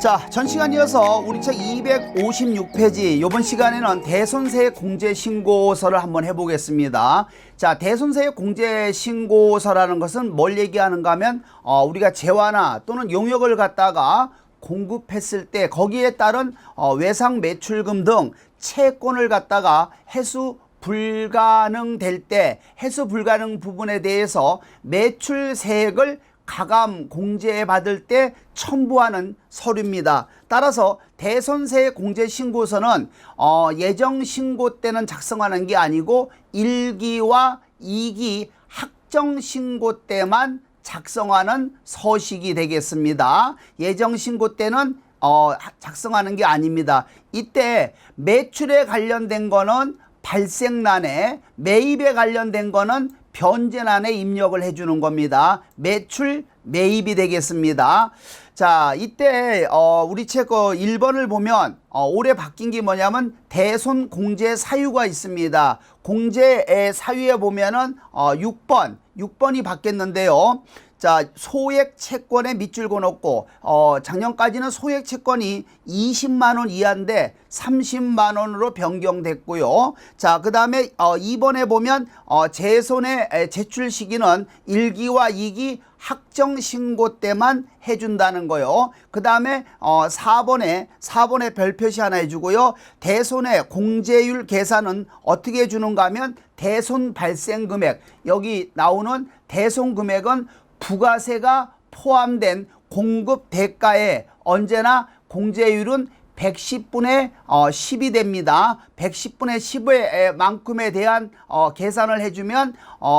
자, 전 시간 이어서 우리 책 256페이지 이번 시간에는 대손세액 공제신고서를 한번 해보겠습니다. 자, 대손세액 공제신고서라는 것은 뭘 얘기하는가 하면 우리가 재화나 또는 용역을 갖다가 공급했을 때 거기에 따른 외상 매출금 등 채권을 갖다가 해수 불가능될 때 해수 불가능 부분에 대해서 매출세액을 가감 공제 받을 때 첨부하는 서류입니다. 따라서 대손세액 공제신고서는 예정 신고 때는 작성하는 게 아니고 1기와 2기 확정 신고 때만 작성하는 서식이 되겠습니다. 예정 신고 때는 작성하는 게 아닙니다. 이때 매출에 관련된 거는 발생란에, 매입에 관련된 거는 변제란에 입력을 해주는 겁니다. 매출, 매입이 되겠습니다. 자, 이때 우리 책 1번을 보면 올해 바뀐 게 뭐냐면 대손 공제 사유가 있습니다. 공제의 사유에 보면은 6번이 바뀌었는데요. 자, 소액 채권에 밑줄 그어놓고 작년까지는 소액 채권이 20만 원 이하인데 30만 원으로 변경됐고요. 자, 그 다음에 2번에 보면 재손의 제출 시기는 1기와 2기 확정 신고 때만 해준다는 거요. 그 다음에 4번에 별표시 하나 해주고요. 대손의 공제율 계산은 어떻게 해주는가 하면 대손 발생 금액, 여기 나오는 대손 금액은 부가세가 포함된 공급 대가에 언제나 공제율은 110분의 10이 됩니다. 110분의 10의 만큼에 대한 계산을 해주면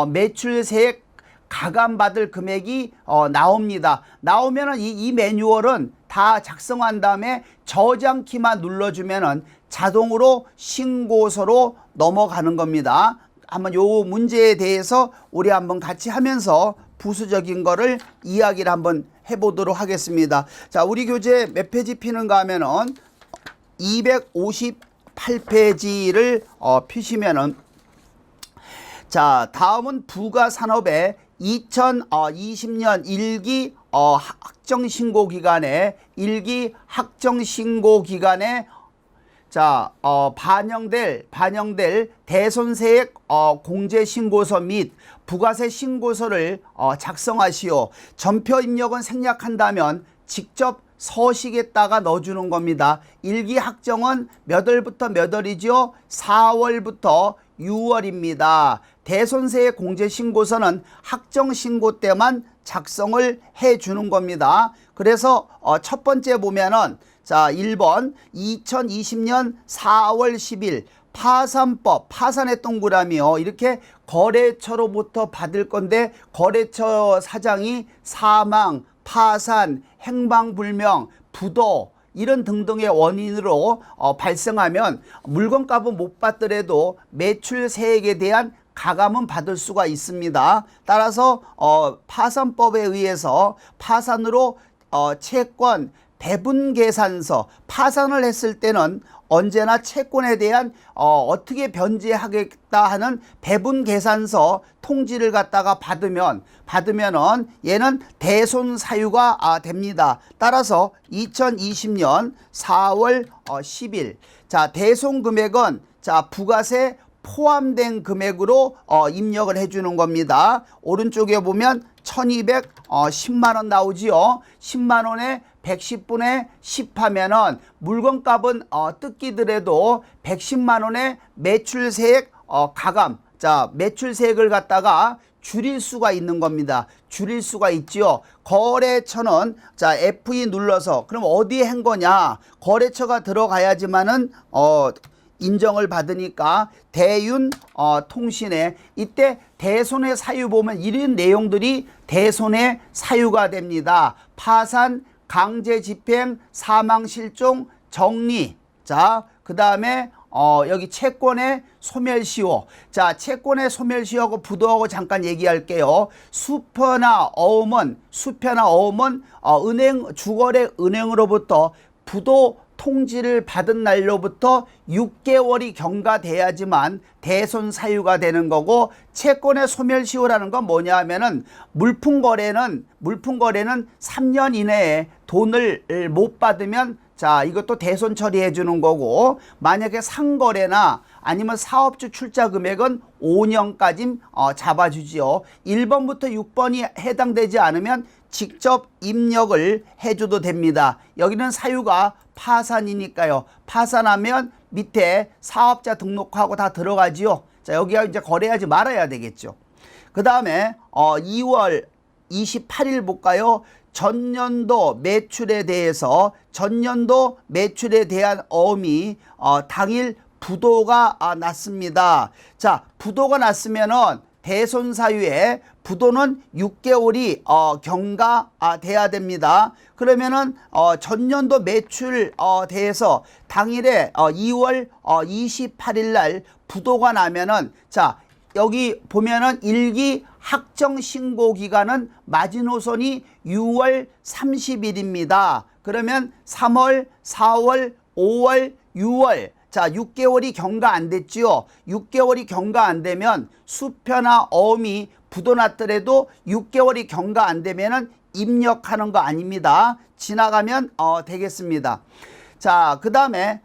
매출세액 가감받을 금액이 나옵니다. 나오면은 이 매뉴얼은 다 작성한 다음에 저장키만 눌러주면은 자동으로 신고서로 넘어가는 겁니다. 한번 요 문제에 대해서 우리 한번 같이 하면서 부수적인 거를 이야기를 한번 해보도록 하겠습니다. 자, 우리 교재 몇 페이지 피는가 하면은 258페이지를 피시면은, 자, 다음은 부가산업의 2020년 1기 확정신고 기간에 자, 반영될 대손세액 공제신고서 및 부가세 신고서를 작성하시오. 전표 입력은 생략한다면 직접 서식에다가 넣어주는 겁니다. 1기 확정은 몇 월부터 몇 월이죠? 4월부터 6월입니다. 대손세액 공제신고서는 확정신고 때만 작성을 해주는 겁니다. 그래서 첫 번째 보면은, 자, 1번 2020년 4월 10일 파산법, 파산의 동그라미요. 이렇게 거래처로부터 받을 건데 거래처 사장이 사망, 파산, 행방불명, 부도 이런 등등의 원인으로 발생하면 물건값은 못 받더라도 매출세액에 대한 가감은 받을 수가 있습니다. 따라서 파산법에 의해서 파산으로 채권 배분계산서, 파산을 했을 때는 언제나 채권에 대한 어떻게 변제하겠다 하는 배분계산서 통지를 갖다가 받으면은 얘는 대손 사유가 됩니다. 따라서 2020년 4월 10일 자, 대손 금액은 자, 부가세 포함된 금액으로 입력을 해주는 겁니다. 오른쪽에 보면 1210만 원 나오지요. 10만 원에 110분의 10 하면은 물건값은 뜯기더라도 110만 원의 매출세액 가감, 자, 매출세액을 갖다가 줄일 수가 있는 겁니다. 줄일 수가 있지요. 거래처는 자, F2 눌러서 그럼 어디에 한 거냐? 거래처가 들어가야지만은 인정을 받으니까 대윤 통신에 이때 대손의 사유 보면 이런 내용들이 대손의 사유가 됩니다. 파산, 강제 집행, 사망 실종, 정리. 자, 그 다음에 여기 채권의 소멸시효. 자, 채권의 소멸시효하고 부도하고 잠깐 얘기할게요. 수표나 어음은 은행 주거래 은행으로부터 부도 통지를 받은 날로부터 6개월이 경과돼야지만 대손 사유가 되는 거고, 채권의 소멸시효라는 건 뭐냐 하면은 물품거래는 3년 이내에 돈을 못 받으면 자, 이것도 대손 처리해 주는 거고, 만약에 상거래나 아니면 사업주 출자 금액은 5년까지 잡아주지요. 1번부터 6번이 해당되지 않으면 직접 입력을 해줘도 됩니다. 여기는 사유가 파산이니까요. 파산하면 밑에 사업자 등록하고 다 들어가지요. 자, 여기가 이제 거래하지 말아야 되겠죠. 그 다음에 2월 28일 볼까요? 전년도 매출에 대한 어음이 당일 부도가 났습니다. 자, 부도가 났으면은 대손 사유에 부도는 6개월이 경과돼야 됩니다. 그러면은 전년도 매출 대해서 당일에 2월 28일 날 부도가 나면은, 자, 여기 보면은 일기 확정 신고 기간은 마지노선이 6월 30일입니다. 그러면 3월, 4월, 5월, 6월, 자, 6개월이 경과 안 됐지요. 6개월이 경과 안 되면 수표나 어음이 부도났더라도 6개월이 경과 안 되면은 입력하는 거 아닙니다. 지나가면 되겠습니다. 자, 그 다음에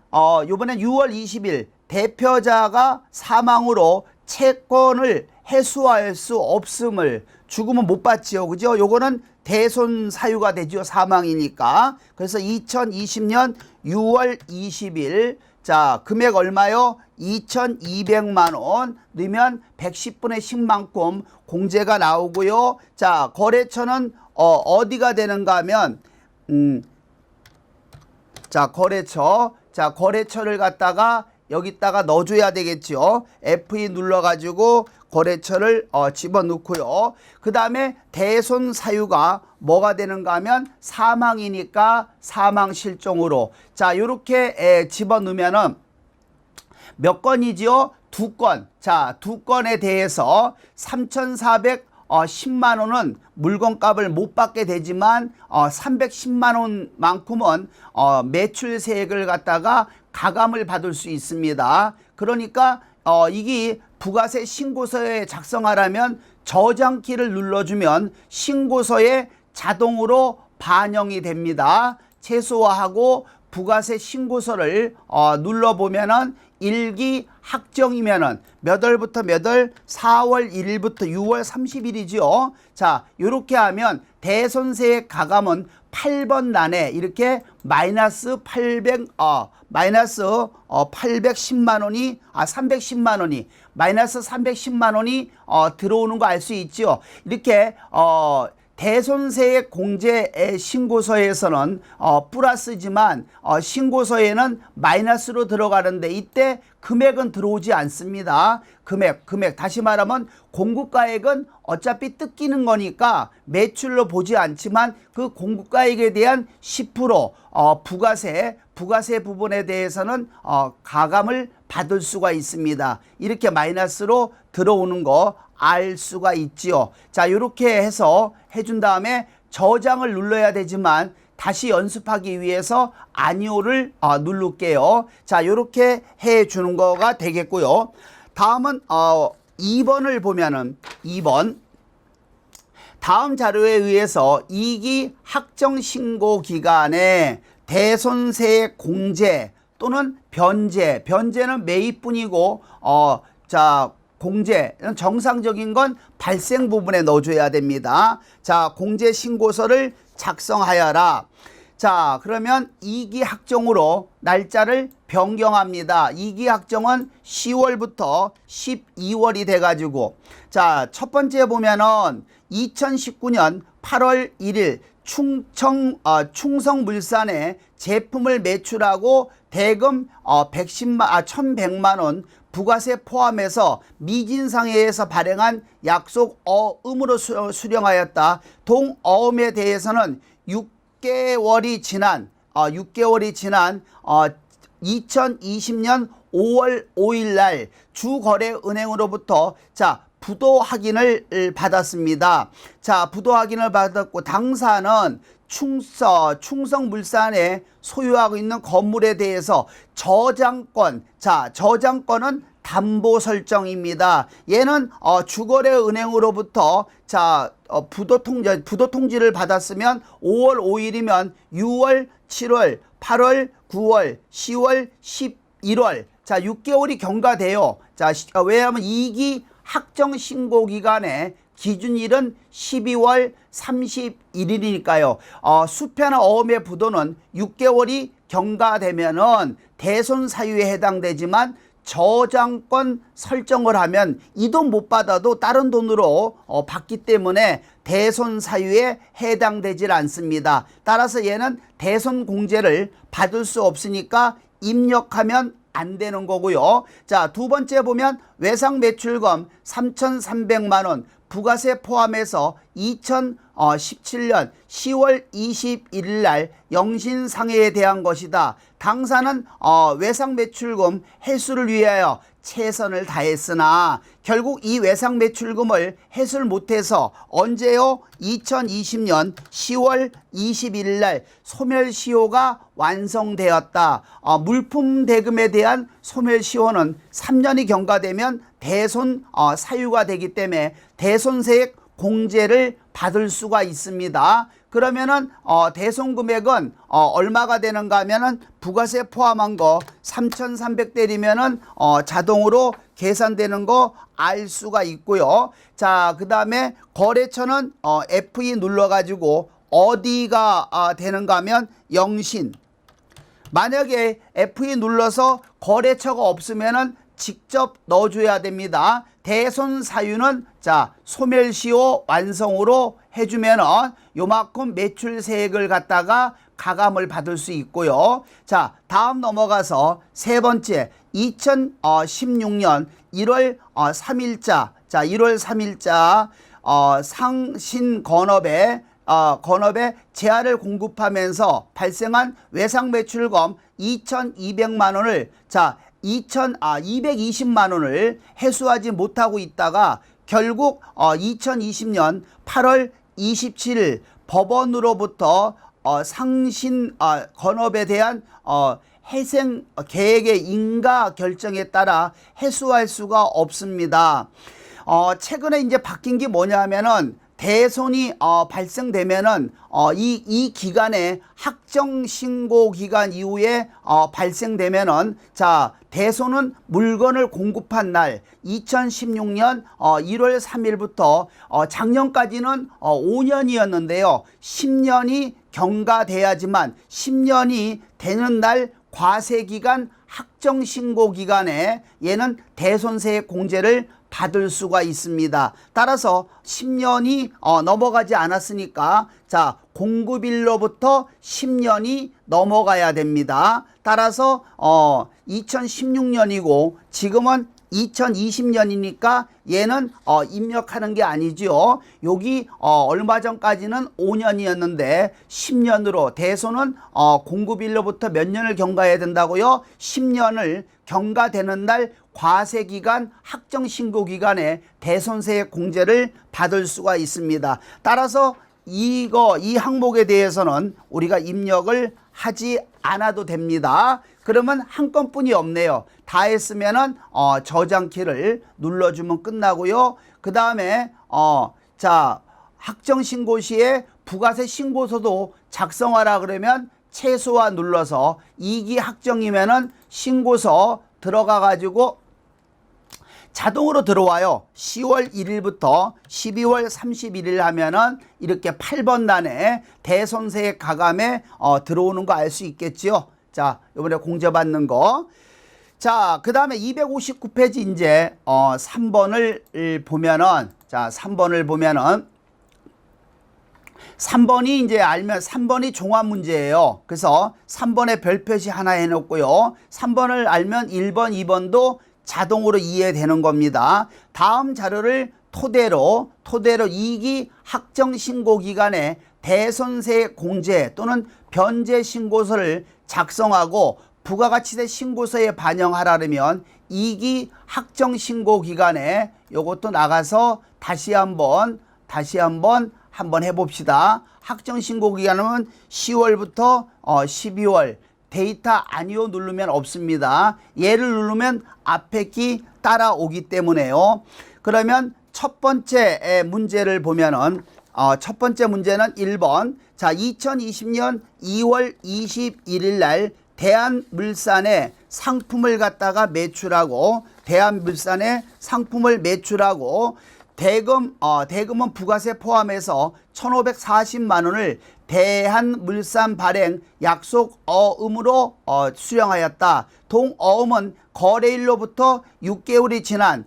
요번에 6월 20일 대표자가 사망으로 채권을 해소할 수 없음을, 죽으면 못 받지요. 그죠? 요거는 대손 사유가 되죠. 사망이니까. 그래서 2020년 6월 20일, 자, 금액 얼마요? 2,200만 원 넣으면 110분의 10만큼 공제가 나오고요. 자, 거래처는 어디가 되는가 하면 자, 거래처를 갖다가 여기다가 넣어줘야 되겠죠. F2 눌러가지고 거래처를 집어넣고요. 그 다음에 대손 사유가 뭐가 되는가 하면 사망이니까 사망 실종으로, 자, 요렇게 집어넣으면은 몇 건이지요? 2건. 자, 2건에 대해서 3,410만 원은 물건값을 못 받게 되지만 310만 원만큼은 매출세액을 갖다가 가감을 받을 수 있습니다. 그러니까 이게 부가세 신고서에 작성하라면 저장키를 눌러주면 신고서에 자동으로 반영이 됩니다. 최소화하고 부가세 신고서를 눌러보면은 일기 확정이면은 몇 월부터 몇 월? 4월 1일부터 6월 30일이죠. 자, 요렇게 하면 대손세액 가감은 8번란에 이렇게 마이너스 810만 원이 310만 원이 마이너스 310만 원이 들어오는 거 알 수 있죠. 이렇게 대손세액 공제 신고서에서는 플러스지만 신고서에는 마이너스로 들어가는데 이때 금액은 들어오지 않습니다. 금액 다시 말하면 공급가액은 어차피 뜯기는 거니까 매출로 보지 않지만 그 공급가액에 대한 10% 부가세 부분에 대해서는 가감을 받을 수가 있습니다. 이렇게 마이너스로 들어오는 거 알 수가 있지요. 자, 이렇게 해서 해준 다음에 저장을 눌러야 되지만 다시 연습하기 위해서 아니오를 누를게요. 자, 이렇게 해주는 거가 되겠고요. 다음은 2번을 보면은 2번 다음 자료에 의해서 이기 확정 신고 기간에 대손세액 공제 또는 변제는 매입분이고 자, 공제는 정상적인 건 발생 부분에 넣어줘야 됩니다. 자, 공제 신고서를 작성하여라. 자, 그러면 이기 확정으로 날짜를 변경합니다. 이기 확정은 10월부터 12월이 돼가지고, 자, 첫 번째 보면은 2019년 8월 1일 충성물산에 제품을 매출하고 대금 1,100만 원 부가세 포함해서 미진상회에서 발행한 약속 어음으로 수령하였다. 동어음에 대해서는 6개월이 지난 2020년 5월 5일 날 주거래은행으로부터 자, 부도 확인을 받았습니다. 자, 부도 확인을 받았고 당사는 충성물산에 소유하고 있는 건물에 대해서 저장권, 자, 저장권은 담보 설정입니다. 얘는 주거래은행으로부터 자 부도 통지를 받았으면 5월 5일이면 6월, 7월, 8월, 9월, 10월, 11월 자 6개월이 경과돼요. 자 왜냐하면 2기 확정 신고 기간에 기준일은 12월 31일이니까요. 수표나 어음의 부도는 6개월이 경과되면은 대손 사유에 해당되지만 저장권 설정을 하면 이 돈 못 받아도 다른 돈으로 받기 때문에 대손 사유에 해당되질 않습니다. 따라서 얘는 대손 공제를 받을 수 없으니까 입력하면 안 되는 거고요. 자, 두 번째 보면 외상 매출금 3,300만 원 부가세 포함해서 2017년 10월 21일 날 영신상해에 대한 것이다. 당사는 외상 매출금 회수를 위하여 최선을 다했으나 결국 이 외상 매출금을 회수를 못해서 언제요? 2020년 10월 21일 날 소멸시효가 완성되었다. 물품 대금에 대한 소멸시효는 3년이 경과되면 대손 사유가 되기 때문에 대손세액 공제를 받을 수가 있습니다. 그러면은 대손 금액은 얼마가 되는가 하면은 부가세 포함한 거 3,300대리면은 자동으로 계산되는 거 알 수가 있고요. 자, 그다음에 거래처는 F2 눌러 가지고 어디가 되는가 하면 영신. 만약에 F2 눌러서 거래처가 없으면은 직접 넣어줘야 됩니다. 대손 사유는 자 소멸시효 완성으로 해주면은 요만큼 매출세액을 갖다가 가감을 받을 수 있고요. 자, 다음 넘어가서 세 번째 2016년 1월 3일자 자 1월 3일자 상신건업에 재화를 공급하면서 발생한 외상 매출금 2,200만 원을 자 220만 원을 회수하지 못하고 있다가 결국 2020년 8월 27일 법원으로부터 상신 건업에 대한 회생 계획의 인가 결정에 따라 회수할 수가 없습니다. 최근에 이제 바뀐 게 뭐냐면은 대손이 발생되면은 이 기간에 확정 신고 기간 이후에 발생되면은 자 대손은 물건을 공급한 날 2016년 1월 3일부터 작년까지는 5년이었는데요. 10년이 경과돼야지만 10년이 되는 날 과세기간 확정 신고 기간에 얘는 대손세액 공제를 받을 수가 있습니다. 따라서 10년이 넘어가지 않았으니까 자 공급일로부터 10년이 넘어가야 됩니다. 따라서 2016년이고 지금은 2020년이니까 얘는 입력하는 게 아니죠. 여기 얼마 전까지는 5년이었는데 10년으로 대손은 공급일로부터 몇 년을 경과해야 된다고요? 10년을 경과되는 날 과세기간 확정신고기간에 대손세액 공제를 받을 수가 있습니다. 따라서 이 항목에 대해서는 우리가 입력을 하지 않아도 됩니다. 그러면 한 건뿐이 없네요. 다 했으면은 저장키를 눌러주면 끝나고요. 그 다음에 자 확정신고 시에 부가세 신고서도 작성하라 그러면 최소화 눌러서 2기 확정이면은 신고서 들어가 가지고 자동으로 들어와요. 10월 1일부터 12월 31일 하면은 이렇게 8번 단에 대손세액 가감에 들어오는 거 알 수 있겠지요. 자, 이번에 공제받는 거. 자, 그 다음에 259페이지 이제 3번을 보면은 자, 3번을 보면은 3번이 이제 알면 3번이 종합 문제예요. 그래서 3번에 별표시 하나 해놓고요. 3번을 알면 1번, 2번도 자동으로 이해되는 겁니다. 다음 자료를 토대로 2기 확정신고 기간에 대손세 공제 또는 변제 신고서를 작성하고 부가가치세 신고서에 반영하라면 2기 확정신고 기간에 요것도 나가서 다시 한번 한번 해봅시다. 확정신고 기간은 10월부터 12월. 데이터 아니요 누르면 없습니다. 얘를 누르면 앞에 키 따라오기 때문에요. 그러면 첫 번째 문제를 보면은 첫 번째 문제는 1번. 자, 2020년 2월 21일 날 대한물산에 상품을 갖다가 매출하고 대한물산에 상품을 매출하고 대금은 부가세 포함해서 1,540만 원을 대한물산 발행 약속 어음으로 수령하였다. 동어음은 거래일로부터 6개월이 지난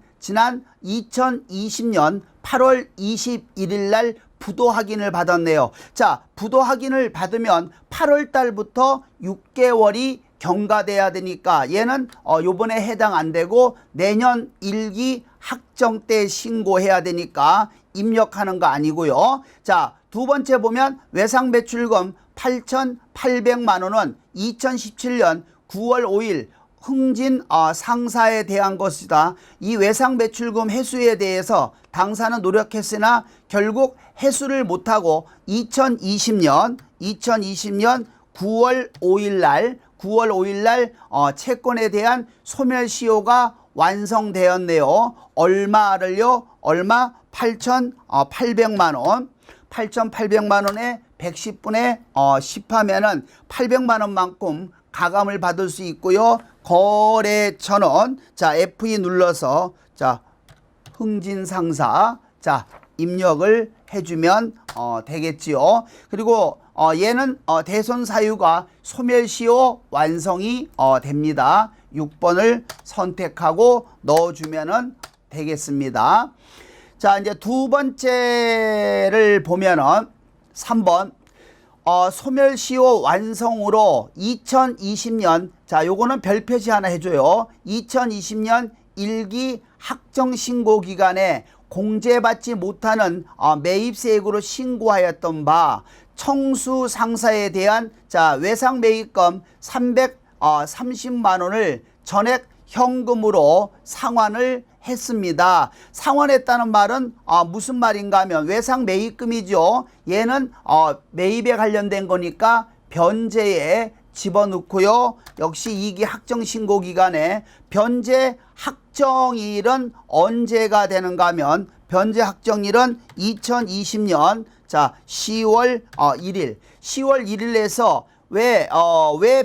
2020년 8월 21일 날 부도 확인을 받았네요. 자, 부도 확인을 받으면 8월 달부터 6개월이 경과돼야 되니까 얘는 요번에 해당 안 되고 내년 1기 확정 때 신고해야 되니까 입력하는 거 아니고요. 자, 두 번째 보면 외상 매출금 8,800만 원은 2017년 9월 5일 흥진 상사에 대한 것이다. 이 외상 매출금 회수에 대해서 당사는 노력했으나 결국 회수를 못하고 2020년 9월 5일 날 채권에 대한 소멸시효가 완성되었네요. 얼마를요? 얼마? 8,800만 원. 8,800만 원에 110분의 10 하면은 800만 원만큼 가감을 받을 수 있고요. 거래처는 자, F2 눌러서 자, 흥진상사 자, 입력을 해주면 되겠지요. 그리고 얘는 대손 사유가 소멸시효 완성이 됩니다. 6번을 선택하고 넣어주면 되겠습니다. 자, 이제 두 번째를 보면은 3번 소멸시효 완성으로 2020년 자, 요거는 별표시 하나 해줘요. 2020년 1기 확정신고 기간에 공제받지 못하는 매입세액으로 신고하였던 바 청수 상사에 대한 자, 외상 매입금 330만 원을 전액 현금으로 상환을 했습니다. 상환했다는 말은 무슨 말인가 하면 외상 매입금이죠. 얘는 매입에 관련된 거니까 변제에 집어넣고요. 역시 2기 확정신고 기간에 변제 확정일은 언제가 되는가 하면 변제 확정일은 2020년 자 10월 1일 10월 1일에서 왜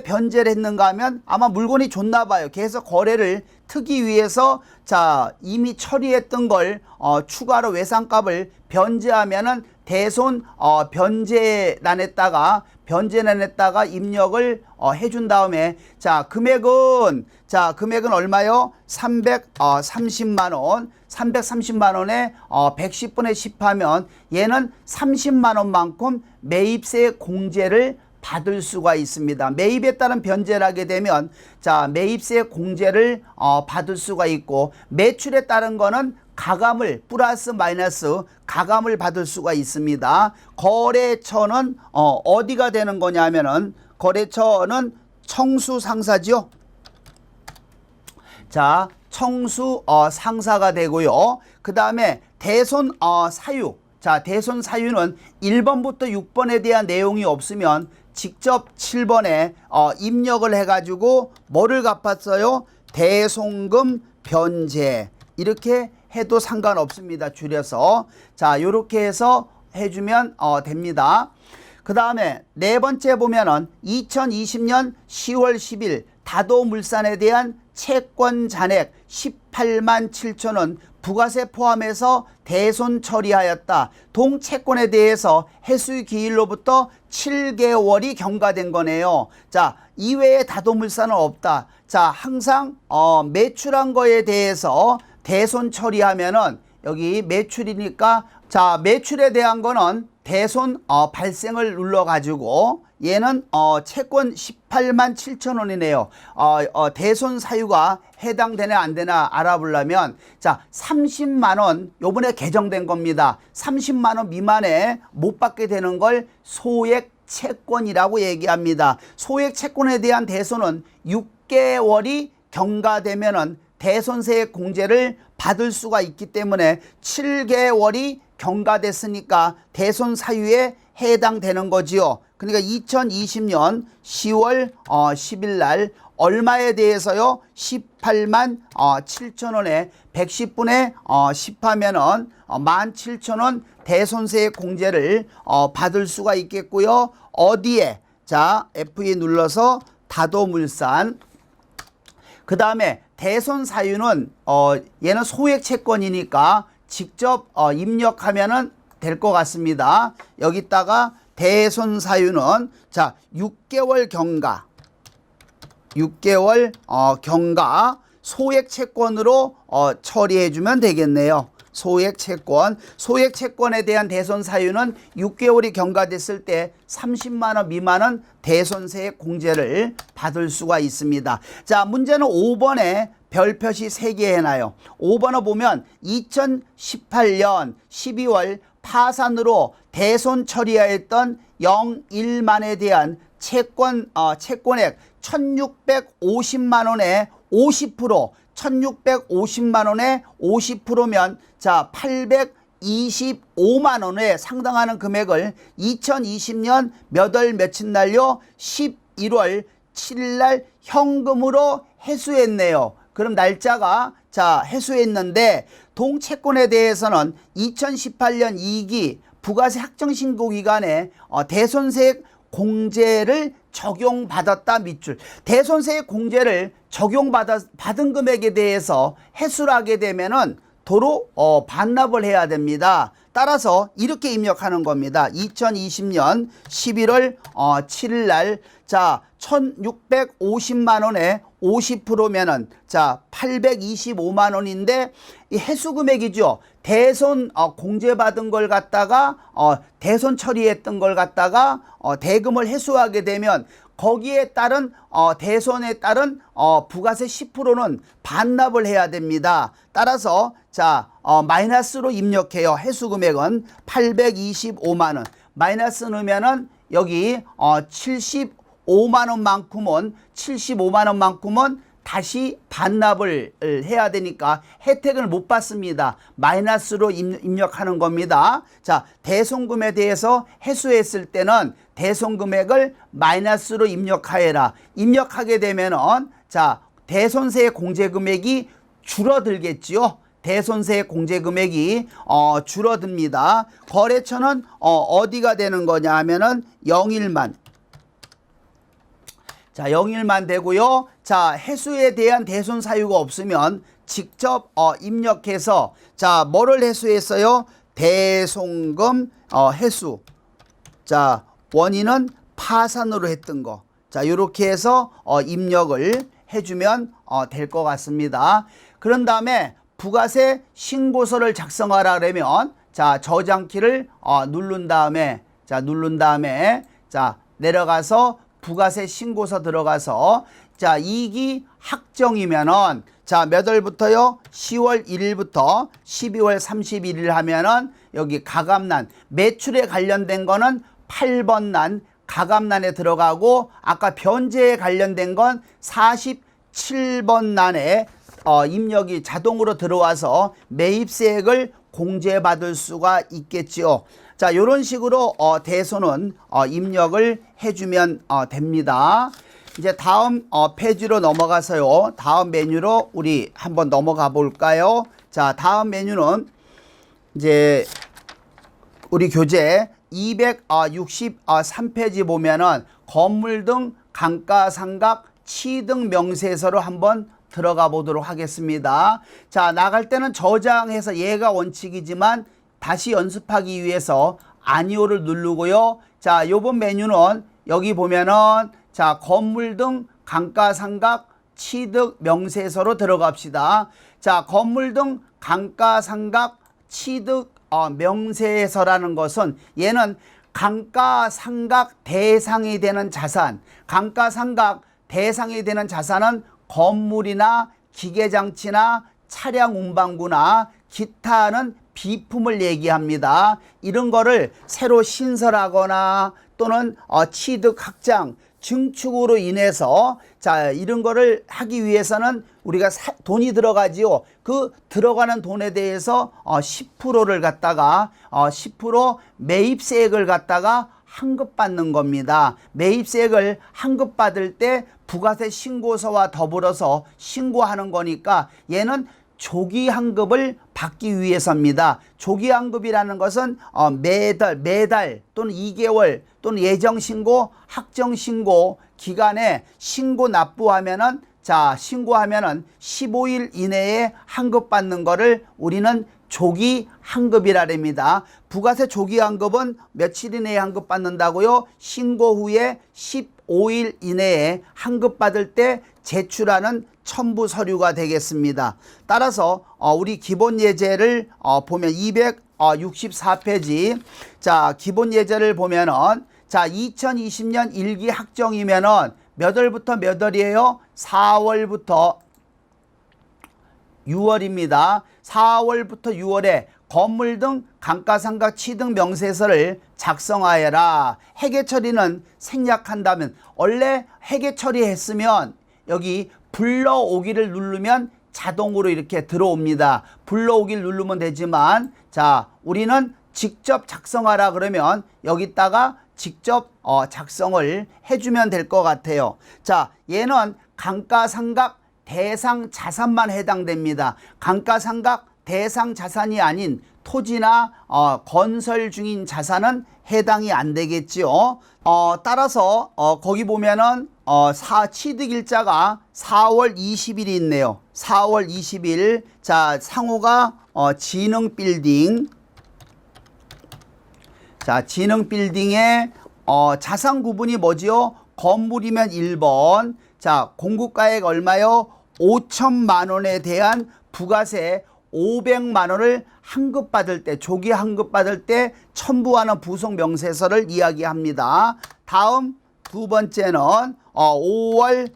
변제를 했는가 하면 아마 물건이 좋나 봐요. 그래서 거래를 트기 위해서 자 이미 처리했던 걸 추가로 외상값을 변제하면은 대손 변제란에다가 입력을 해준 다음에 자 금액은 얼마요? 330만 원. 330만 원에 110분의 10 하면 얘는 30만 원만큼 매입세 공제를 받을 수가 있습니다. 매입에 따른 변제를 하게 되면 자 매입세 공제를 받을 수가 있고 매출에 따른 거는 가감을 플러스 마이너스 가감을 받을 수가 있습니다. 거래처는 어디가 되는 거냐면은 거래처는 청수 상사죠. 자 청수 상사가 되고요. 그 다음에 대손 사유 자 대손 사유는 1번부터 6번에 대한 내용이 없으면 직접 7번에 입력을 해가지고 뭐를 갚았어요? 대손금 변제 이렇게 해도 상관없습니다. 줄여서 자 요렇게 해서 해주면 됩니다. 그 다음에 네 번째 보면은 2020년 10월 10일 다도물산에 대한 채권 잔액 18만 7천 원 부가세 포함해서 대손 처리하였다. 동채권에 대해서 해수 기일로부터 7개월이 경과된 거네요. 자, 이외에 다도물산은 없다. 자, 항상 매출한 거에 대해서 대손 처리하면은 여기 매출이니까 자, 매출에 대한 거는 대손 발생을 눌러 가지고 얘는 채권 18만 7천 원이네요. 대손 사유가 해당되나 안 되나 알아보려면 자 30만 원 요번에 개정된 겁니다. 30만 원 미만에 못 받게 되는 걸 소액 채권이라고 얘기합니다. 소액 채권에 대한 대손은 6개월이 경과되면은 대손세액 공제를 받을 수가 있기 때문에 7개월이 경과됐으니까 대손 사유에 해당되는 거지요. 그러니까 2020년 10월 10일 날 얼마에 대해서요? 18만 7천 원에 110분의 10 하면은 17,000원 대손세 공제를 받을 수가 있겠고요. 어디에? 자, F2 눌러서 다도물산. 그 다음에 대손 사유는 얘는 소액 채권이니까 직접 입력하면은 될 것 같습니다. 여기다가 대손 사유는 자 6개월 경과 6개월 경과 소액 채권으로 처리해 주면 되겠네요. 소액 채권에 대한 대손 사유는 6개월이 경과됐을 때 30만 원 미만은 대손세 공제를 받을 수가 있습니다. 자, 문제는 5번에 별표시 3개 해놔요. 5번을 보면 2018년 12월 파산으로 대손 처리하였던 01만에 대한 채권액 1650만 원에 50% 1650만 원에 50%면 자 825만 원에 상당하는 금액을 2020년 몇 월 며칠 날요? 11월 7일 날 현금으로 회수했네요. 그럼 날짜가 자 회수했는데 동채권에 대해서는 2018년 2기 부가세 확정신고 기간에 대손세 공제를 적용받았다 밑줄. 대손세 공제를 적용받은 금액에 대해서 회수를 하게 되면은 도로 반납을 해야 됩니다. 따라서 이렇게 입력하는 겁니다. 2020년 11월 7일 날 자 1650만 원에 50%면은 자 825만 원인데 이 회수 금액이죠. 대손 공제받은 걸 갖다가 대손 처리했던 걸 갖다가 대금을 회수하게 되면 거기에 따른 대손에 따른 부가세 10%는 반납을 해야 됩니다. 따라서 자 마이너스로 입력해요. 회수 금액은 825만 원. 마이너스 넣으면은 여기 75만 원만큼은 다시 반납을 해야 되니까 혜택을 못 받습니다. 마이너스로 입력하는 겁니다. 자, 대손금에 대해서 회수했을 때는 대손금액을 마이너스로 입력하여라. 입력하게 되면은 자, 대손세 공제 금액이 줄어들겠지요. 대손세 공제 금액이 줄어듭니다. 거래처는 어디가 되는 거냐 하면은 01만. 자, 01만 되고요. 자, 회수에 대한 대손 사유가 없으면 직접 입력해서 자, 뭐를 회수했어요? 대손금 회수. 자, 원인은 파산으로 했던 거. 자, 이렇게 해서 입력을 해주면 될 것 같습니다. 그런 다음에 부가세 신고서를 작성하라 그러면 자, 저장키를 누른 다음에 자, 내려가서 부가세 신고서 들어가서 자 2기 확정이면은 자 몇 월부터요? 10월 1일부터 12월 31일 하면은 여기 가감란 매출에 관련된 거는 8번 란 가감란에 들어가고 아까 변제에 관련된 건 47번 란에 입력이 자동으로 들어와서 매입세액을 공제받을 수가 있겠지요. 자, 이런 식으로 대손은 입력을 해주면 됩니다. 이제 다음 페이지로 넘어가서요. 다음 메뉴로 우리 한번 넘어가 볼까요? 자, 다음 메뉴는 이제 우리 교재 263페이지 보면은 건물 등 감가상각 취득 명세서로 한번 들어가 보도록 하겠습니다. 자, 나갈 때는 저장해서 얘가 원칙이지만 다시 연습하기 위해서 아니오를 누르고요. 자, 요번 메뉴는 여기 보면은 자, 건물 등 감가상각 취득 명세서로 들어갑시다. 자, 건물 등 감가상각 취득 명세서라는 것은 얘는 감가상각 대상이 되는 자산, 감가상각 대상이 되는 자산은 건물이나 기계장치나 차량 운반구나 기타는 비품을 얘기합니다. 이런 거를 새로 신설하거나 또는 취득 확장, 증축으로 인해서 자 이런 거를 하기 위해서는 우리가 돈이 들어가지요. 그 들어가는 돈에 대해서 10%를 갖다가 10% 매입세액을 갖다가 환급받는 겁니다. 매입세액을 환급받을 때 부가세 신고서와 더불어서 신고하는 거니까 얘는 조기 환급을 받기 위해서입니다. 조기 환급이라는 것은 매달 또는 2개월 또는 예정신고, 확정신고 기간에 신고 납부하면은 신고하면은 15일 이내에 환급받는 거를 우리는 조기 환급이라랍니다. 부가세 조기 환급은 며칠 이내에 환급받는다고요? 신고 후에 15일 이내에 환급받을 때 제출하는 첨부 서류가 되겠습니다. 따라서 우리 기본 예제를 보면 264페이지 자 기본 예제를 보면은 자 2020년 1기 학정이면은 몇 월부터 몇 월이에요? 4월부터 6월입니다. 4월부터 6월에 건물 등 감가상각 취득 명세서를 작성하여라. 회계 처리는 생략한다면 원래 회계 처리했으면 여기 불러오기를 누르면 자동으로 이렇게 들어옵니다. 불러오기를 누르면 되지만 자 우리는 직접 작성하라 그러면 여기다가 직접 작성을 해주면 될 것 같아요. 자 얘는 감가상각 대상 자산만 해당됩니다. 감가상각 대상 자산이 아닌 토지나 건설 중인 자산은 해당이 안 되겠지요. 따라서 거기 보면은 취득일자가 4월 20일이 있네요. 4월 20일 자 상호가 진흥빌딩 자 진흥빌딩의 자산 구분이 뭐지요? 건물이면 1번 자 공급가액 얼마요? 5천만 원에 대한 부가세 500만 원을 환급받을 때 조기 환급받을 때 첨부하는 부속 명세서를 이야기합니다. 다음 두 번째는 5월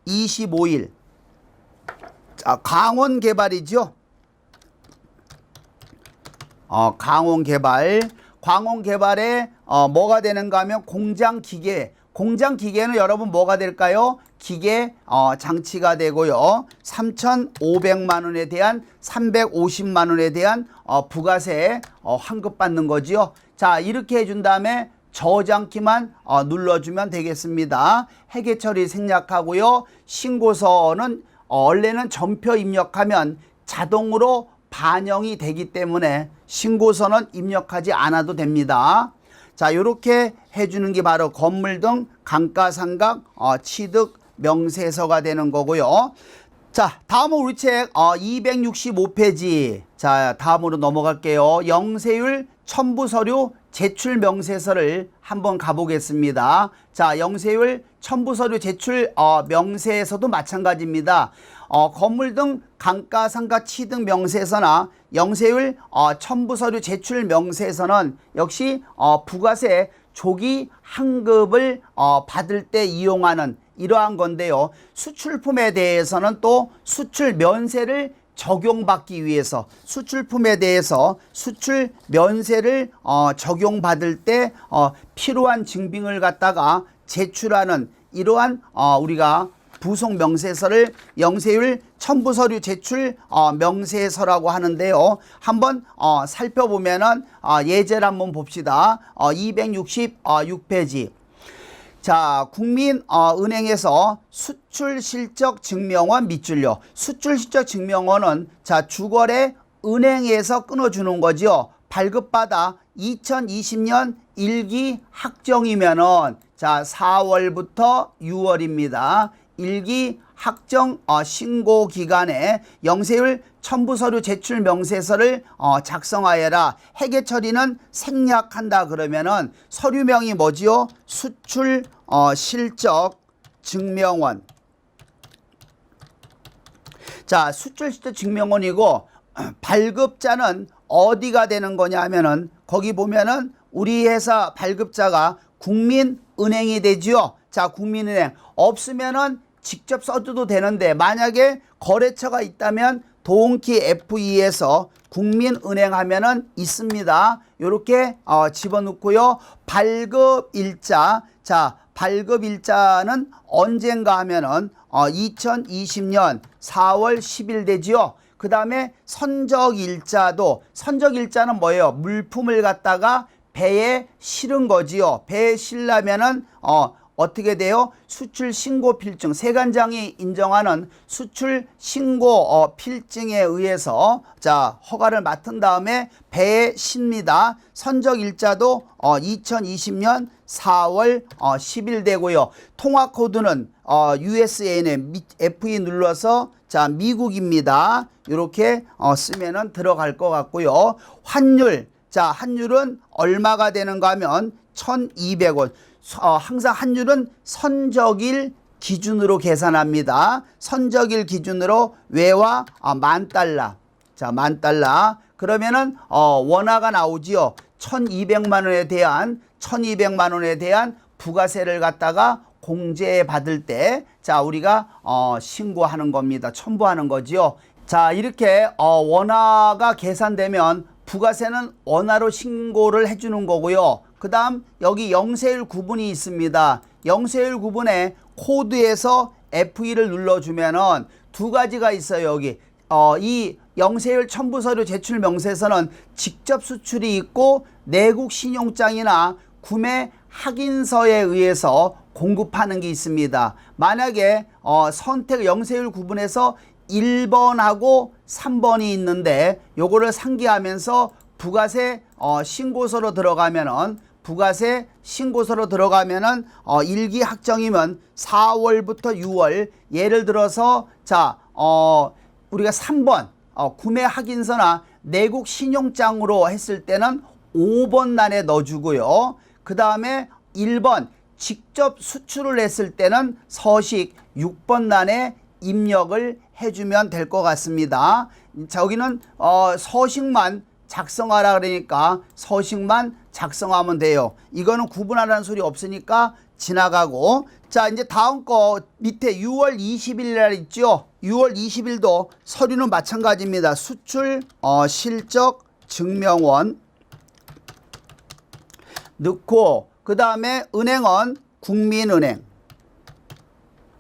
25일 자, 강원개발이죠. 강원개발에 뭐가 되는가 하면 공장기계 공장기계는 여러분 뭐가 될까요? 기계 장치가 되고요. 3,500만 원에 대한 350만 원에 대한 부가세 환급받는 거지요. 자 이렇게 해준 다음에 저장키만 눌러주면 되겠습니다. 회계 처리 생략하고요. 신고서는 원래는 전표 입력하면 자동으로 반영이 되기 때문에 신고서는 입력하지 않아도 됩니다. 자 이렇게 해주는 게 바로 건물 등 감가상각 취득 명세서가 되는 거고요. 자 다음은 우리 책 265페이지 자 다음으로 넘어갈게요. 영세율 첨부서류 제출 명세서를 한번 가보겠습니다. 자 영세율 첨부서류 제출 명세서도 마찬가지입니다. 건물 등 감가상각 취득 명세서나 영세율 첨부서류 제출 명세서는 역시 부가세 조기 환급을 받을 때 이용하는 이러한 건데요. 수출품에 대해서는 또 수출 면세를 적용받기 위해서 수출품에 대해서 수출 면세를 적용받을 때 필요한 증빙을 갖다가 제출하는 이러한 우리가 부속 명세서를 영세율 첨부서류 제출 명세서라고 하는데요. 한번 살펴보면은 예제를 한번 봅시다. 266페이지. 자, 국민은행에서 수출실적증명원 밑줄요. 수출실적증명원은 자 주거래 은행에서 끊어주는 거죠. 발급받아 2020년 1기 학정이면은 자 4월부터 6월입니다. 1기 학정 신고 기간에 영세율 첨부서류 제출 명세서를 작성하여라. 회계 처리는 생략한다 그러면은 서류명이 뭐지요? 수출 실적 증명원. 자, 수출 실적 증명원이고 발급자는 어디가 되는 거냐 하면은 거기 보면은 우리 회사 발급자가 국민은행이 되지요. 자, 국민은행 없으면은 직접 써도 되는데 만약에 거래처가 있다면 도움키 FE에서 국민은행 하면은 있습니다. 이렇게 집어넣고요. 발급일자. 자, 발급일자는 언젠가 하면은 2020년 4월 10일 되지요. 그 다음에 선적일자는 뭐예요? 물품을 갖다가 배에 실은 거지요. 배에 실려면은 어떻게 돼요? 수출 신고 필증, 세관장이 인정하는 수출 신고 필증에 의해서 자 허가를 맡은 다음에 배에 씁니다. 선적일자도 2020년 4월 10일 되고요. 통화 코드는 USA에 FE 눌러서 자 미국입니다. 이렇게 쓰면은 들어갈 것 같고요. 환율, 자 환율은 얼마가 되는가 하면 1,200원. 항상 환율은 선적일 기준으로 계산합니다. 선적일 기준으로 외화 $10,000. 자, $10,000. 그러면은 원화가 나오지요. 1,200만 원에 대한 부가세를 갖다가 공제 받을 때 자, 우리가 신고하는 겁니다. 첨부하는 거지요. 자, 이렇게 원화가 계산되면 부가세는 원화로 신고를 해 주는 거고요. 그 다음 여기 영세율 구분이 있습니다. 영세율 구분에 코드에서 F2를 눌러주면은 두 가지가 있어요. 여기 이 영세율 첨부서류 제출 명세서는 직접 수출이 있고 내국 신용장이나 구매 확인서에 의해서 공급하는 게 있습니다. 만약에 선택 영세율 구분에서 1번하고 3번이 있는데 요거를 상기하면서 부가세 신고서로 들어가면은 일기 확정이면 4월부터 6월 예를 들어서 자 우리가 3번 구매 확인서나 내국 신용장으로 했을 때는 5번 단에 넣어주고요. 그 다음에 1번 직접 수출을 했을 때는 서식 6번 단에 입력을 해주면 될 것 같습니다. 저기는 서식만 작성하라 그러니까 서식만 작성하면 돼요. 이거는 구분하라는 소리 없으니까 지나가고. 자, 이제 다음 거 밑에 6월 20일 날 있죠. 6월 20일도 서류는 마찬가지입니다. 수출 실적 증명원 넣고 그 다음에 은행은 국민은행.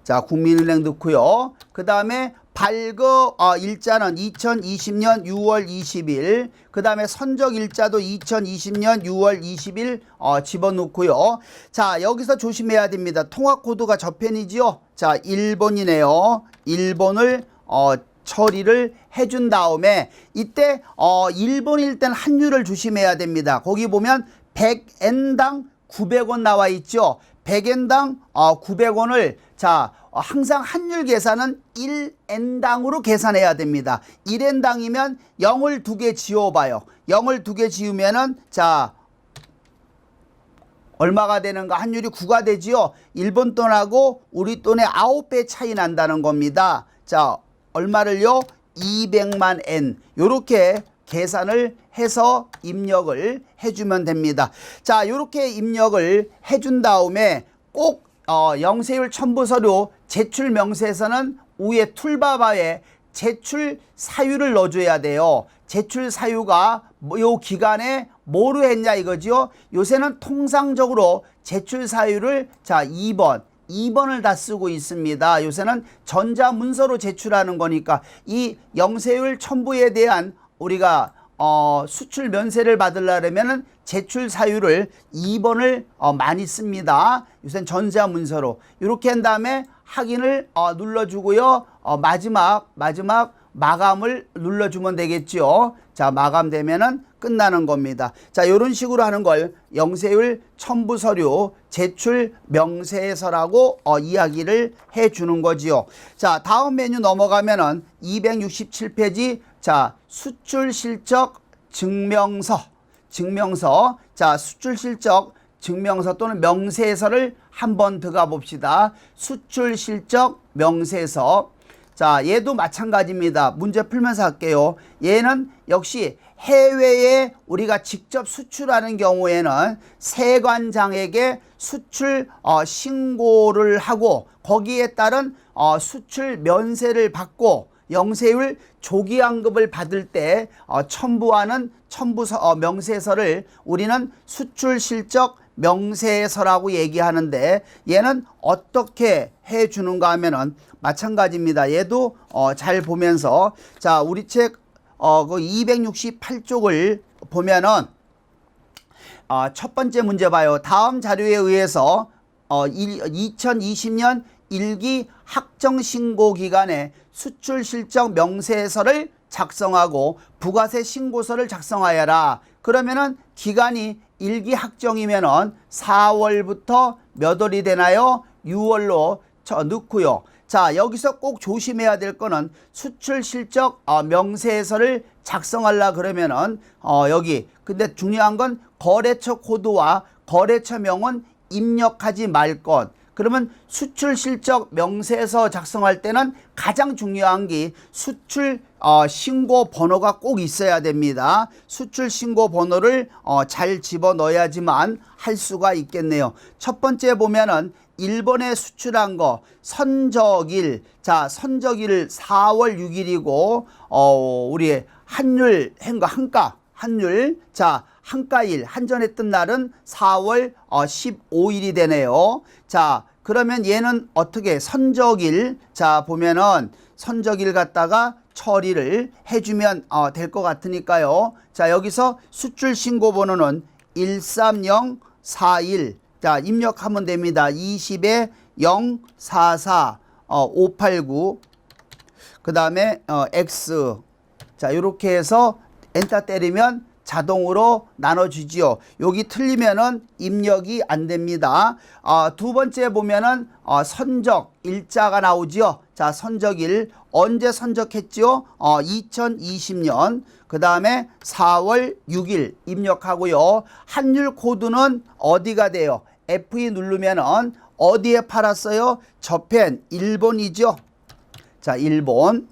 자, 국민은행 넣고요. 그 다음에 발급 일자는 2020년 6월 20일, 그 다음에 선적 일자도 2020년 6월 20일 집어넣고요. 자, 여기서 조심해야 됩니다. 통화 코드가 저편이지요. 자, 1번이네요. 1번을 처리를 해준 다음에 이때 1번일 땐 환율을 조심해야 됩니다. 거기 보면 100엔당 900원 나와 있죠. 100엔당 900원을 자 항상 환율 계산은 1엔당으로 계산해야 됩니다. 1엔당이면 0을 2개 지워봐요. 0을 2개 지우면은 자 얼마가 되는가? 환율이 9가 되지요. 일본 돈하고 우리 돈의 9배 차이 난다는 겁니다. 자 얼마를요? 200만 엔. 요렇게 계산을 해서 입력을 해주면 됩니다. 자 요렇게 입력을 해준 다음에 꼭 영세율 첨부서류 제출 명세서는 위에 툴바바에 제출 사유를 넣어줘야 돼요. 제출 사유가 요 기간에 뭐로 했냐 이거죠. 요새는 통상적으로 제출 사유를 자 2번을 다 쓰고 있습니다. 요새는 전자문서로 제출하는 거니까 이 영세율 첨부에 대한 우리가 수출 면세를 받으려면은 제출 사유를 2번을 많이 씁니다. 요새는 전자문서로 이렇게 한 다음에 확인을 눌러주고요. 마지막 마감을 눌러주면 되겠죠. 자 마감되면은 끝나는 겁니다. 자 이런 식으로 하는 걸 영세율 첨부 서류 제출 명세서라고 이야기를 해주는 거지요. 자 다음 메뉴 넘어가면은 267페이지 자 수출 실적 증명서 자 수출 실적 증명서 또는 명세서를 한번 들어가 봅시다. 수출 실적 명세서 자 얘도 마찬가지입니다. 문제 풀면서 할게요. 얘는 역시 해외에 우리가 직접 수출하는 경우에는 세관장에게 수출 신고를 하고 거기에 따른 수출 면세를 받고 영세율 조기환급을 받을 때 첨부하는 명세서를 우리는 수출 실적 명세서라고 얘기하는데 얘는 어떻게 해주는가 하면은 마찬가지입니다. 얘도 잘 보면서 자 우리 책 그 268쪽을 보면은 첫 번째 문제 봐요. 다음 자료에 의해서 2020년 1기 학정신고 기간에 수출 실적 명세서를 작성하고 부가세 신고서를 작성하여라. 그러면은 기간이 1기 학정이면은 4월부터 몇 월이 되나요? 6월로 넣고요. 자 여기서 꼭 조심해야 될 거는 수출 실적 명세서를 작성하려 그러면은 여기 근데 중요한 건 거래처 코드와 거래처명은 입력하지 말 것. 그러면 수출 실적 명세서 작성할 때는 가장 중요한 게 수출 신고 번호가 꼭 있어야 됩니다. 수출 신고 번호를 잘 집어 넣어야지만 할 수가 있겠네요. 첫 번째 보면은 일본에 수출한 거 선적일, 자 선적일 4월 6일이고 우리 한율 한가 한율 자 한가일 한전했던 날은 4월 15일이 되네요. 자 그러면 얘는 어떻게 선적일 자 보면은 선적일 갖다가 처리를 해주면 될 것 같으니까요. 자 여기서 수출 신고 번호는 13041 자 입력하면 됩니다. 20에 044 589 그 다음에 X 자 이렇게 해서 엔터 때리면 자동으로 나눠주지요. 여기 틀리면은 입력이 안 됩니다. 두 번째 보면은 선적 일자가 나오지요. 자 선적일 언제 선적했죠? 2020년 그 다음에 4월 6일 입력하고요. 환율 코드는 어디가 돼요? F2 누르면은 어디에 팔았어요? 저펜 일본이죠. 자 일본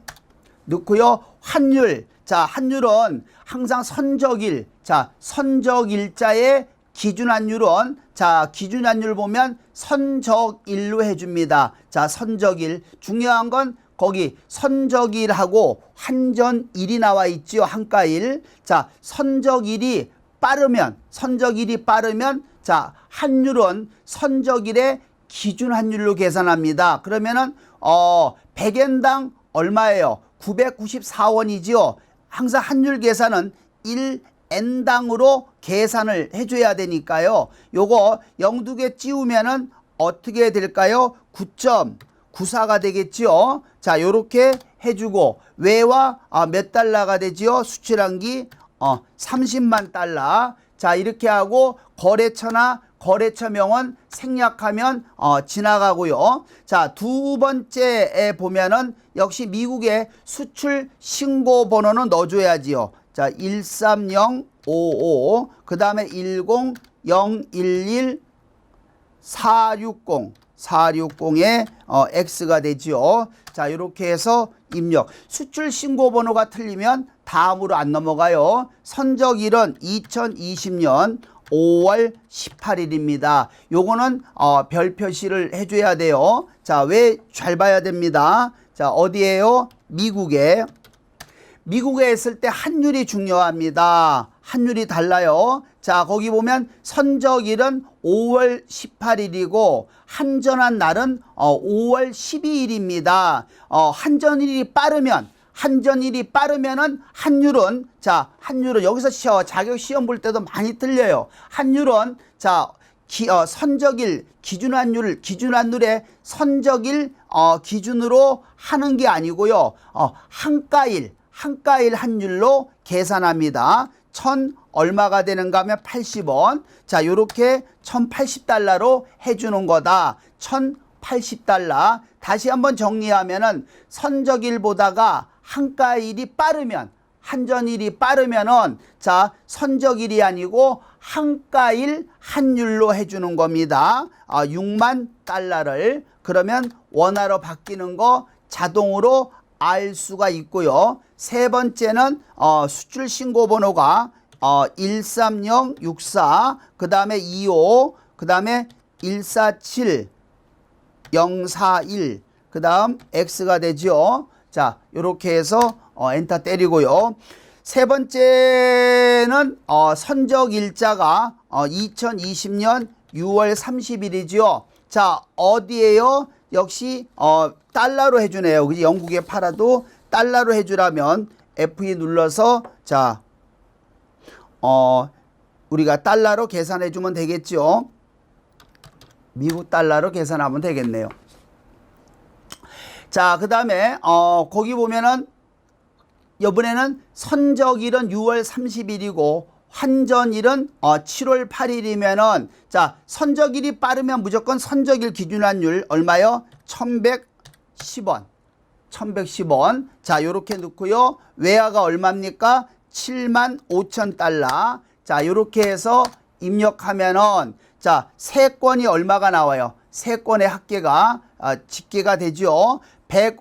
넣고요. 환율 자 환율은 항상 선적일 자 선적일자의 기준환율은 자 기준환율 보면 선적일로 해줍니다. 자 선적일 중요한 건 거기 선적일하고 환전일이 나와 있죠. 한가일 자 선적일이 빠르면 자 환율은 선적일의 기준환율로 계산합니다. 그러면은 100엔당 얼마예요? 994원이지요. 항상 환율 계산은 1엔당으로 계산을 해줘야 되니까요. 요거 0두 개 찌우면은 어떻게 될까요? 9.94가 되겠지요. 자, 요렇게 해주고 외화 몇 달러가 되지요? 수출한기 30만 달러. 자, 이렇게 하고 거래처나 거래처명은 생략하면 지나가고요. 자, 두 번째에 보면은 역시 미국의 수출 신고 번호는 넣어줘야지요. 자, 13055 그 다음에 10011 460에 X가 되지요. 자, 이렇게 해서 입력. 수출 신고 번호가 틀리면 다음으로 안 넘어가요. 선적일은 2020년 5월 18일입니다. 요거는 별 표시를 해줘야 돼요. 자, 왜 잘 봐야 됩니다. 자, 어디에요? 미국에 했을 때 환율이 중요합니다. 환율이 달라요. 자, 거기 보면 선적일은 5월 18일이고 한전한 날은 5월 12일입니다. 한전일이 빠르면은 환율은 자 환율은 여기서 자격 시험 볼 때도 많이 틀려요. 환율은 자 선적일 기준환율의 선적일 기준으로 하는 게 아니고요. 한가일 환율로 계산합니다. 1000 얼마가 되는가 하면 80원. 자, 요렇게 1080달러로 해주는 거다. 1080달러. 다시 한번 정리하면은 선적일보다가 한가일이 빠르면 한전일이 빠르면은 자 선적일이 아니고 한가일 환율로 해주는 겁니다. 6만 달러를 그러면 원화로 바뀌는 거 자동으로 알 수가 있고요. 세 번째는 수출 신고 번호가 13064 그 다음에 25 그 다음에 147 041 그 다음 X가 되죠. 자, 요렇게 해서 엔터 때리고요. 세 번째는 선적일자가 2020년 6월 30일이죠. 자, 어디에요? 역시 달러로 해주네요. 그지? 영국에 팔아도 달러로 해주라면 F2 눌러서 자, 우리가 달러로 계산해 주면 되겠죠. 미국 달러로 계산하면 되겠네요. 자, 그 다음에 거기 보면은 이번에는 선적일은 6월 30일이고 환전일은 7월 8일이면은 자, 선적일이 빠르면 무조건 선적일 기준환율 얼마요? 1110원. 1110원. 자, 요렇게 넣고요. 외화가 얼마입니까? 75,000달러. 자, 요렇게 해서 입력하면은 자, 세권이 얼마가 나와요? 세권의 합계가 집계가 되죠. 1억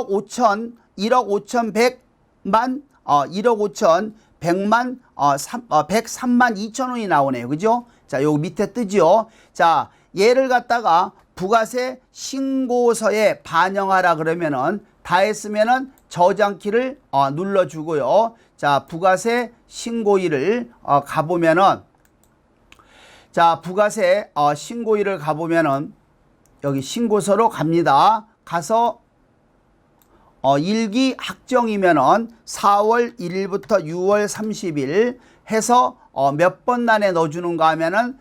5천 100만 103만 2천 원이 나오네요. 그죠? 자, 요 밑에 뜨죠. 자, 얘를 갖다가 부가세 신고서에 반영하라 그러면은 다 했으면은 저장키를 눌러주고요. 자, 부가세 신고일을 가보면은 자, 부가세 신고일을 가보면은 여기 신고서로 갑니다. 가서 일기 확정이면은 4월 1일부터 6월 30일 해서 몇 번 난에 넣어주는가 하면은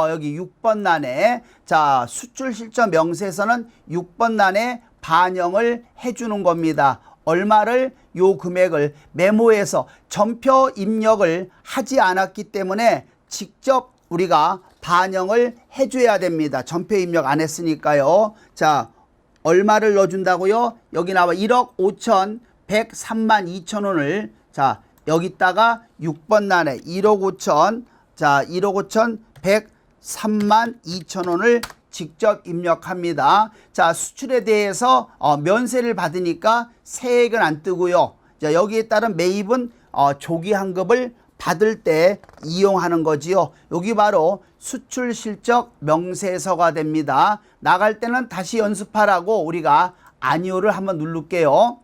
여기 6번 난에 자, 수출 실적 명세서는 6번 난에 반영을 해주는 겁니다. 얼마를? 요 금액을 메모해서 전표 입력을 하지 않았기 때문에 직접 우리가 반영을 해줘야 됩니다. 전표 입력 안 했으니까요. 자, 얼마를 넣어준다고요? 여기 나와 1억 5천 103만 2천 원을 자, 여기다가 6번 난에 1억 5천 자, 1억 5천 103만 2천 원을 직접 입력합니다. 자, 수출에 대해서 면세를 받으니까 세액은 안 뜨고요. 자, 여기에 따른 매입은 조기 환급을 받을 때 이용하는 거지요. 여기 바로 수출 실적 명세서가 됩니다. 나갈 때는 다시 연습하라고 우리가 아니오를 한번 누를게요.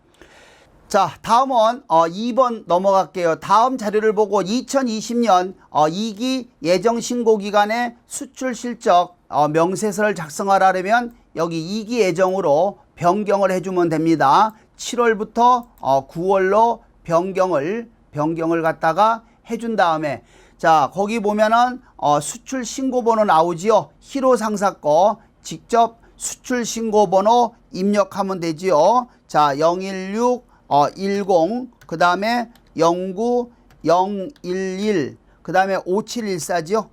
자, 다음은 2번 넘어갈게요. 다음 자료를 보고 2020년 2기 예정신고기간에 수출 실적 명세서를 작성하려면 여기 2기 예정으로 변경을 해주면 됩니다. 7월부터 9월로 변경을 갖다가 해준 다음에 자, 거기 보면은 수출 신고번호 나오지요. 희로 상사 거 직접 수출 신고번호 입력하면 되지요. 자, 016 10 그 다음에 09 011 그 다음에 5714지요.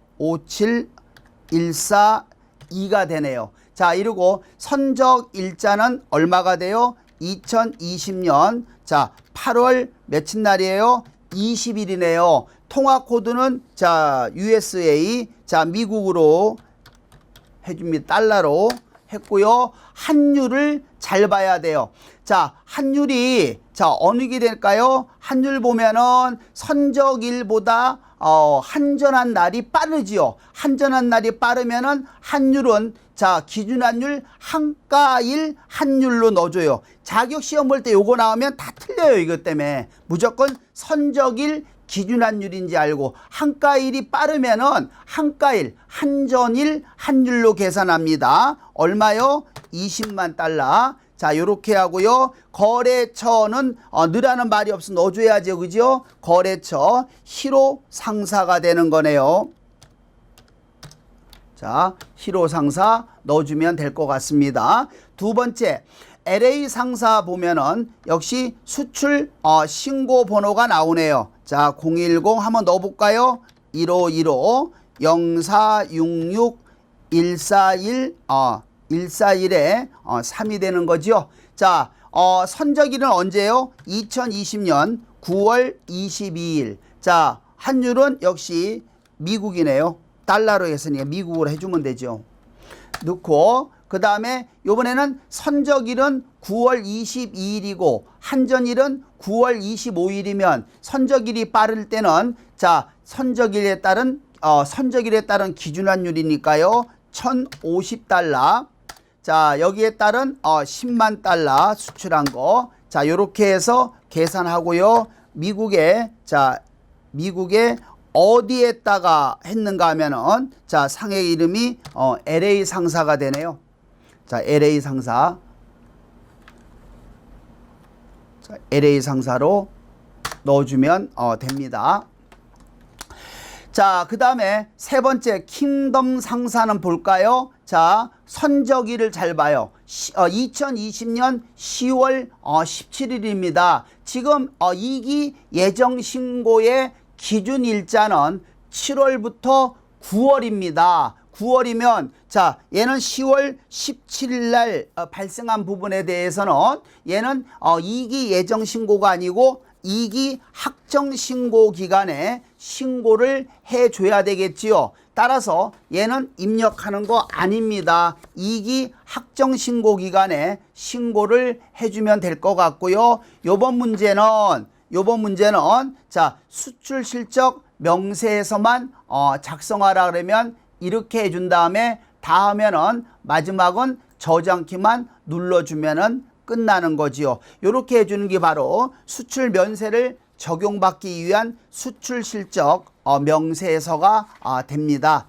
57142가 되네요. 자, 이러고 선적 일자는 얼마가 돼요? 2020년 자, 8월 며칠 날이에요? 20일이네요. 통화 코드는 자, USA 자, 미국으로 해줍니다. 달러로 했고요. 환율을 잘 봐야 돼요. 자, 환율이 자, 어느 게 될까요? 환율 보면은 선적일보다 한전한 날이 빠르지요. 한전한 날이 빠르면은 환율은 자, 기준환율 한가일 환율로 넣어줘요. 자격시험 볼 때 요거 나오면 다 틀려요. 이것 때문에 무조건 선적일 기준환율인지 알고 한가일이 빠르면은 한가일 한전일 환율로 계산합니다. 얼마요? 20만 달러. 자, 요렇게 하고요. 거래처는 느라는 말이 없어 넣어줘야죠. 그죠? 거래처 희로 상사가 되는 거네요. 자, 희로 상사 넣어주면 될 것 같습니다. 두 번째, LA 상사 보면은 역시 수출 신고 번호가 나오네요. 자, 010 한번 넣어볼까요? 1515 0466 141 141에 3이 되는 거죠. 자, 선적일은 언제요? 2020년 9월 22일. 자, 환율은 역시 미국이네요. 달러로 했으니까 미국으로 해주면 되죠. 넣고 그 다음에 요번에는 선적일은 9월 22일이고 한전일은 9월 25일이면 선적일이 빠를 때는 자, 선적일에 따른 기준환율이니까요. 1050달러. 자, 여기에 따른 10만 달러 수출한 거. 자, 요렇게 해서 계산하고요. 미국의 어디에다가 했는가 하면은 자, 상의 이름이 LA 상사가 되네요. 자, LA 상사. 자, LA 상사로 넣어주면 됩니다. 자, 그 다음에 세 번째 킹덤 상사는 볼까요? 자, 선저기를 잘 봐요. 2020년 10월 17일입니다. 지금 2기 예정신고의 기준 일자는 7월부터 9월입니다. 9월이면 자, 얘는 10월 17일 날 발생한 부분에 대해서는 얘는 2기 예정신고가 아니고 2기 확정신고 기간에 신고를 해줘야 되겠지요. 따라서 얘는 입력하는 거 아닙니다. 2기 확정신고 기간에 신고를 해주면 될 것 같고요. 요번 문제는 자, 수출 실적 명세에서만 작성하라 그러면 이렇게 해준 다음에 다 하면은 마지막은 저장키만 눌러주면은 끝나는 거지요. 이렇게 해주는 게 바로 수출 면세를 적용받기 위한 수출 실적 명세서가 됩니다.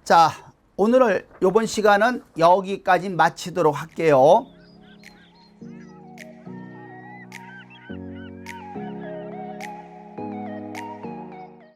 자, 오늘 이번 시간은 여기까지 마치도록 할게요.